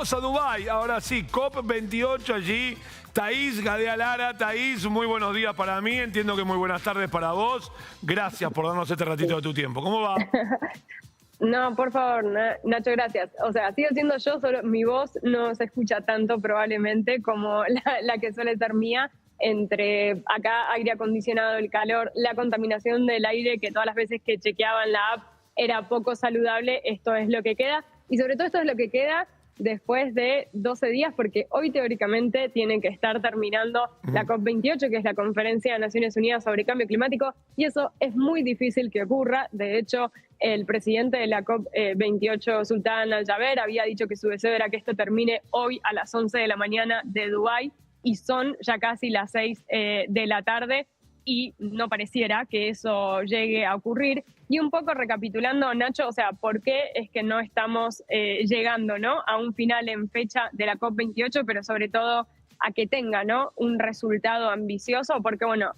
Vamos a Dubái, ahora sí, COP28 allí. Thaís Gadea Lara. Thaís, muy buenos días para mí, entiendo que muy buenas tardes para vos. Gracias por darnos este ratito de tu tiempo. ¿Cómo va? No, por favor, Nacho, gracias. O sea, sigo siendo yo, solo mi voz no se escucha tanto probablemente como la que suele ser mía. Entre acá aire acondicionado, el calor, la contaminación del aire, que todas las veces que chequeaban la app era poco saludable, esto es lo que queda. Y sobre todo esto es lo que queda después de 12 días, porque hoy teóricamente tiene que estar terminando la COP28, que es la Conferencia de Naciones Unidas sobre Cambio Climático, y eso es muy difícil que ocurra. De hecho, el presidente de la COP28, Sultan Al-Jaber, había dicho que su deseo era que esto termine hoy a las 11 de la mañana de Dubái, y son ya casi las 6 de la tarde, y no pareciera que eso llegue a ocurrir. Y un poco recapitulando, Nacho, o sea, ¿por qué es que no estamos llegando, ¿no?, a un final en fecha de la COP28, pero sobre todo a que tenga, ¿no?, un resultado ambicioso? Porque, bueno,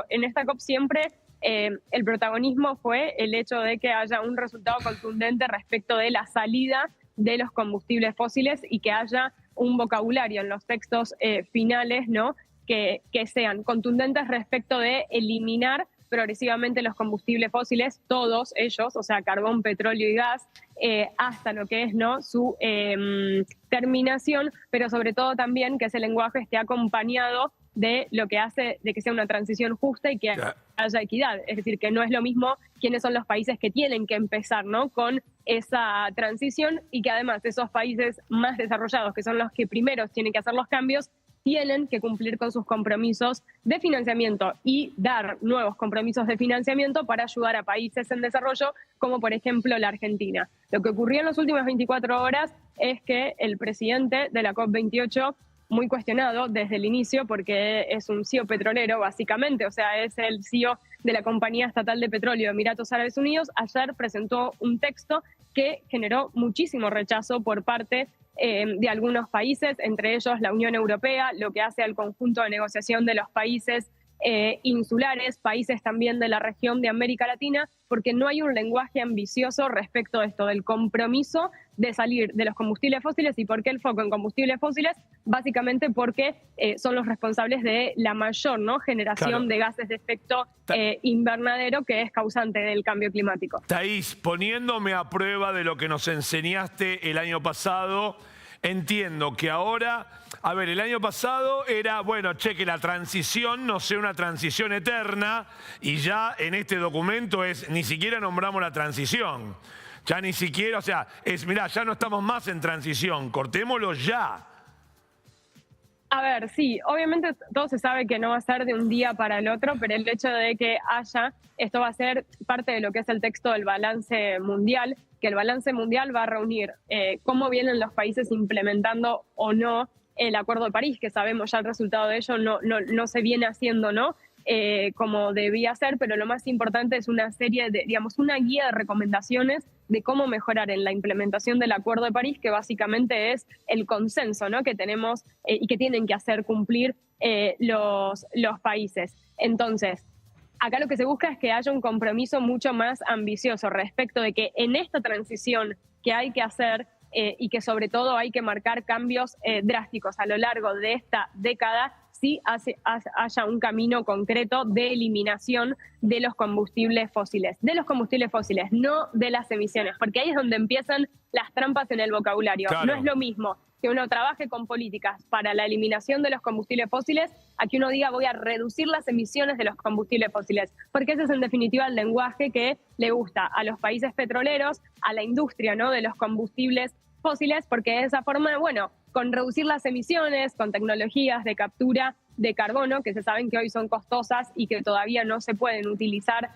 en esta COP siempre el protagonismo fue el hecho de que haya un resultado contundente respecto de la salida de los combustibles fósiles y que haya un vocabulario en los textos finales, ¿no?, que sean contundentes respecto de eliminar progresivamente los combustibles fósiles, todos ellos, o sea, carbón, petróleo y gas, hasta lo que es, ¿no?, su terminación, pero sobre todo también que ese lenguaje esté acompañado de lo que hace de que sea una transición justa y que haya equidad. Es decir, que no es lo mismo quiénes son los países que tienen que empezar, ¿no?, con esa transición, y que además esos países más desarrollados, que son los que primero tienen que hacer los cambios, tienen que cumplir con sus compromisos de financiamiento y dar nuevos compromisos de financiamiento para ayudar a países en desarrollo, como por ejemplo la Argentina. Lo que ocurrió en las últimas 24 horas es que el presidente de la COP28, muy cuestionado desde el inicio, porque es un CEO petrolero básicamente, o sea, es el CEO de la compañía estatal de petróleo de Emiratos Árabes Unidos, ayer presentó un texto que generó muchísimo rechazo por parte de algunos países, entre ellos la Unión Europea, lo que hace al conjunto de negociación de los países insulares, países también de la región de América Latina, porque no hay un lenguaje ambicioso respecto a esto del compromiso de salir de los combustibles fósiles. ¿Y por qué el foco en combustibles fósiles? Básicamente porque son los responsables de la mayor, ¿no?, generación de gases de efecto invernadero, que es causante del cambio climático. Thaís, poniéndome a prueba de lo que nos enseñaste el año pasado, entiendo que ahora, a ver, el año pasado era, bueno, que la transición no sea una transición eterna, y ya en este documento ni siquiera nombramos la transición. Ya ni siquiera, o sea, mirá, ya no estamos más en transición, cortémoslo ya. A ver, sí, obviamente todo se sabe que no va a ser de un día para el otro, pero el hecho de que esto va a ser parte de lo que es el texto del balance mundial, que el balance mundial va a reunir cómo vienen los países implementando o no el Acuerdo de París, que sabemos ya el resultado de ello no se viene haciendo, ¿no?, como debía ser, pero lo más importante es una serie de, digamos, una guía de recomendaciones de cómo mejorar en la implementación del Acuerdo de París, que básicamente es el consenso, ¿no?, que tenemos y que tienen que hacer cumplir los países. Entonces, acá lo que se busca es que haya un compromiso mucho más ambicioso respecto de que en esta transición que hay que hacer y que sobre todo hay que marcar cambios drásticos a lo largo de esta década, sí haya un camino concreto de eliminación de los combustibles fósiles. De los combustibles fósiles, no de las emisiones, porque ahí es donde empiezan las trampas en el vocabulario. Claro. No es lo mismo que uno trabaje con políticas para la eliminación de los combustibles fósiles a que uno diga voy a reducir las emisiones de los combustibles fósiles, porque ese es en definitiva el lenguaje que le gusta a los países petroleros, a la industria, ¿no?, de los combustibles fósiles, porque de esa forma, bueno, con reducir las emisiones, con tecnologías de captura de carbono, que se saben que hoy son costosas y que todavía no se pueden utilizar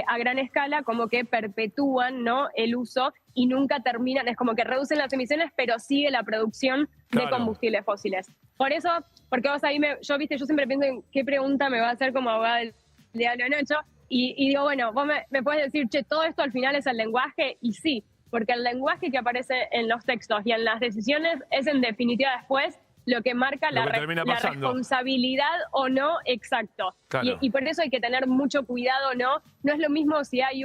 a gran escala, como que perpetúan, ¿no?, el uso y nunca terminan. Es como que reducen las emisiones, pero sigue la producción de combustibles fósiles. Por eso, porque vos ahí, yo siempre pienso en qué pregunta me va a hacer como abogada del diablo, Nacho, y digo, bueno, vos me puedes decir, todo esto al final es el lenguaje, y sí, porque el lenguaje que aparece en los textos y en las decisiones es en definitiva después lo que marca la responsabilidad o no, exacto. Claro. Y por eso hay que tener mucho cuidado, ¿no? No es lo mismo si hay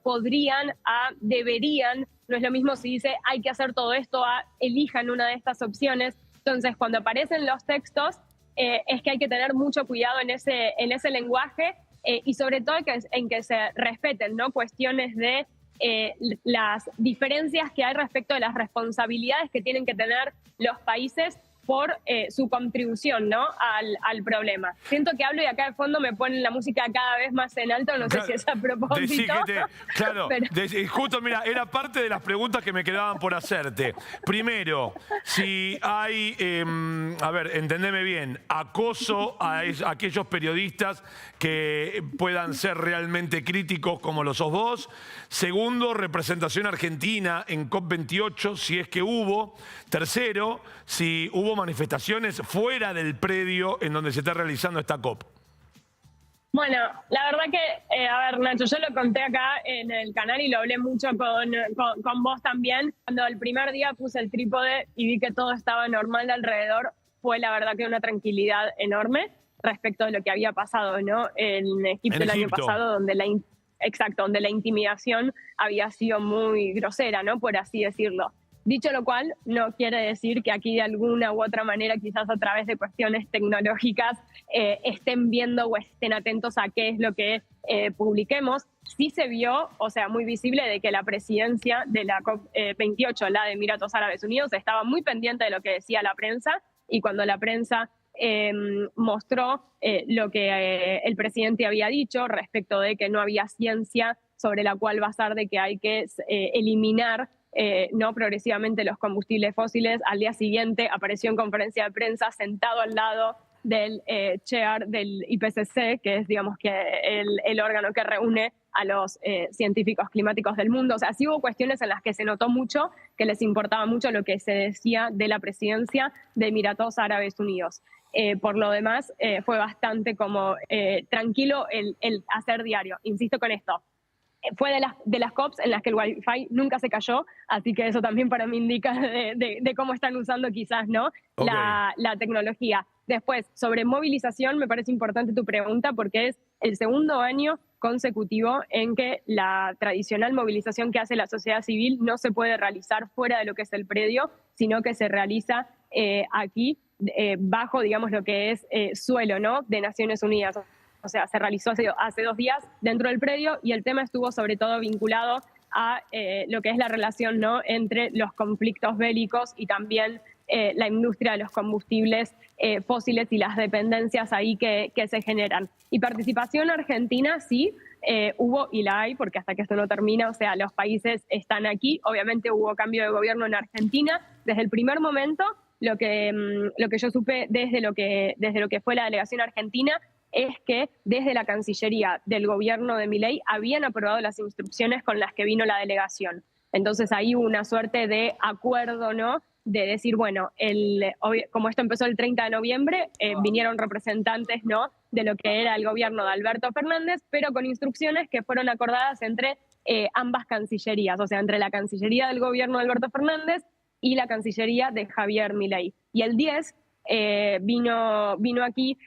podrían a deberían, no es lo mismo si dice hay que hacer todo esto a elijan una de estas opciones. Entonces, cuando aparecen los textos, es que hay que tener mucho cuidado en ese lenguaje y sobre todo en que se respeten, ¿no?, cuestiones de las diferencias que hay respecto de las responsabilidades que tienen que tener los países por su contribución, ¿no?, al problema. Siento que hablo y acá de fondo me ponen la música cada vez más en alto, no sé si es a propósito. Claro, pero... justo, mira, era parte de las preguntas que me quedaban por hacerte. Primero, si hay, a ver, entendeme bien, acoso a aquellos periodistas que puedan ser realmente críticos como lo sos vos. Segundo, representación argentina en COP28, si es que hubo. Tercero, si hubo manifestaciones fuera del predio en donde se está realizando esta COP. Bueno, la verdad que, a ver, Nacho, yo lo conté acá en el canal y lo hablé mucho con vos también. Cuando el primer día puse el trípode y vi que todo estaba normal alrededor, fue la verdad que una tranquilidad enorme respecto de lo que había pasado, ¿no?, en Egipto el año pasado, donde donde la intimidación había sido muy grosera, ¿no?, por así decirlo. Dicho lo cual, no quiere decir que aquí de alguna u otra manera, quizás a través de cuestiones tecnológicas, estén viendo o estén atentos a qué es lo que publiquemos. Sí se vio, o sea, muy visible de que la presidencia de la COP28, la de Emiratos Árabes Unidos, estaba muy pendiente de lo que decía la prensa, y cuando la prensa mostró lo que el presidente había dicho respecto de que no había ciencia sobre la cual basar de que hay que eliminar no progresivamente los combustibles fósiles, al día siguiente apareció en conferencia de prensa sentado al lado del chair del IPCC, que es, digamos, que el órgano que reúne a los científicos climáticos del mundo. O sea, sí hubo cuestiones en las que se notó mucho que les importaba mucho lo que se decía de la presidencia de Emiratos Árabes Unidos. Por lo demás, fue bastante como tranquilo el hacer diario. Insisto con esto. Fue de las COPs en las que el Wi-Fi nunca se cayó, así que eso también para mí indica de cómo están usando quizás, ¿no?, okay, la tecnología. Después, sobre movilización, me parece importante tu pregunta porque es el segundo año consecutivo en que la tradicional movilización que hace la sociedad civil no se puede realizar fuera de lo que es el predio, sino que se realiza aquí, bajo, digamos, lo que es suelo, ¿no?, de Naciones Unidas. O sea, se realizó hace 2 días dentro del predio y el tema estuvo sobre todo vinculado a lo que es la relación, ¿no?, entre los conflictos bélicos y también la industria de los combustibles fósiles y las dependencias ahí que se generan. Y participación argentina sí, hubo y la hay, porque hasta que esto no termina, o sea, los países están aquí. Obviamente hubo cambio de gobierno en Argentina. Desde el primer momento, lo que yo supe desde lo que fue la delegación argentina es que desde la Cancillería del gobierno de Milei habían aprobado las instrucciones con las que vino la delegación. Entonces ahí hubo una suerte de acuerdo, ¿no?, de decir, bueno, como esto empezó el 30 de noviembre, vinieron representantes, ¿no?, de lo que era el gobierno de Alberto Fernández, pero con instrucciones que fueron acordadas entre ambas cancillerías, o sea, entre la Cancillería del gobierno de Alberto Fernández y la Cancillería de Javier Milei. Y el 10 vino aquí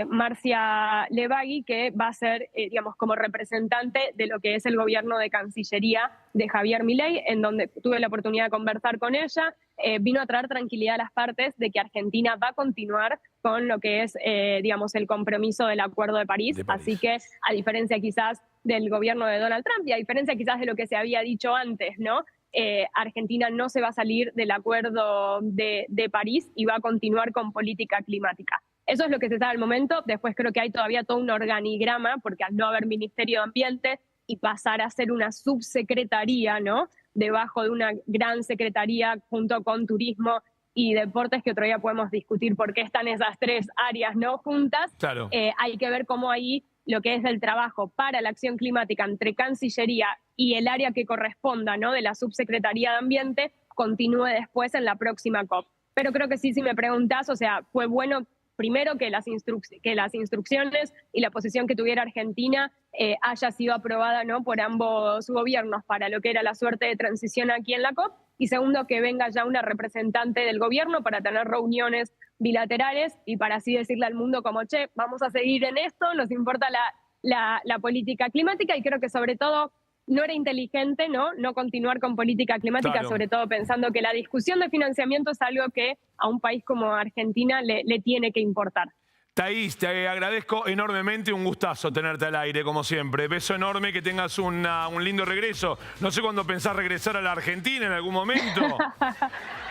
Marcia Levagui, que va a ser, digamos, como representante de lo que es el gobierno de Cancillería de Javier Milei, en donde tuve la oportunidad de conversar con ella. Vino a traer tranquilidad a las partes de que Argentina va a continuar con lo que es, digamos, el compromiso del Acuerdo de París. Así que, a diferencia quizás del gobierno de Donald Trump y a diferencia quizás de lo que se había dicho antes, ¿no?, Argentina no se va a salir del Acuerdo de París y va a continuar con política climática. Eso es lo que se sabe al momento. Después creo que hay todavía todo un organigrama, porque al no haber Ministerio de Ambiente y pasar a ser una subsecretaría, ¿no?, debajo de una gran secretaría junto con Turismo y Deportes, que otro día podemos discutir por qué están esas 3 áreas, ¿no?, juntas. Claro. Hay que ver cómo ahí lo que es el trabajo para la acción climática entre Cancillería y el área que corresponda, ¿no?, de la Subsecretaría de Ambiente, continúe después en la próxima COP. Pero creo que sí, si me preguntás, o sea, fue bueno primero que las instrucciones y la posición que tuviera Argentina haya sido aprobada, ¿no?, por ambos gobiernos para lo que era la suerte de transición aquí en la COP, y segundo, que venga ya una representante del gobierno para tener reuniones bilaterales y para así decirle al mundo como, che, vamos a seguir en esto, nos importa la política climática, y creo que sobre todo no era inteligente, no continuar con política climática, Claro. sobre todo pensando que la discusión de financiamiento es algo que a un país como Argentina le tiene que importar. Thaís, te agradezco enormemente, un gustazo tenerte al aire, como siempre. Beso enorme, que tengas un lindo regreso. No sé cuándo pensás regresar a la Argentina, en algún momento.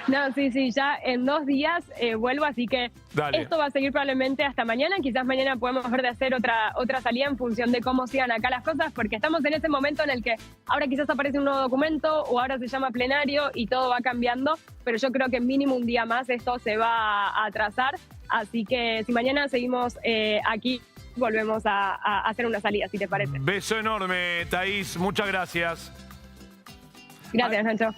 No, sí, ya en 2 días vuelvo, así que Dale. esto va a seguir probablemente hasta mañana. Quizás mañana podemos ver de hacer otra salida en función de cómo sigan acá las cosas, porque estamos en ese momento en el que ahora quizás aparece un nuevo documento o ahora se llama plenario y todo va cambiando, pero yo creo que mínimo un día más esto se va a atrasar. Así que si mañana seguimos aquí, volvemos a hacer una salida, si te parece. Beso enorme, Thaís. Muchas gracias. Gracias, Nacho.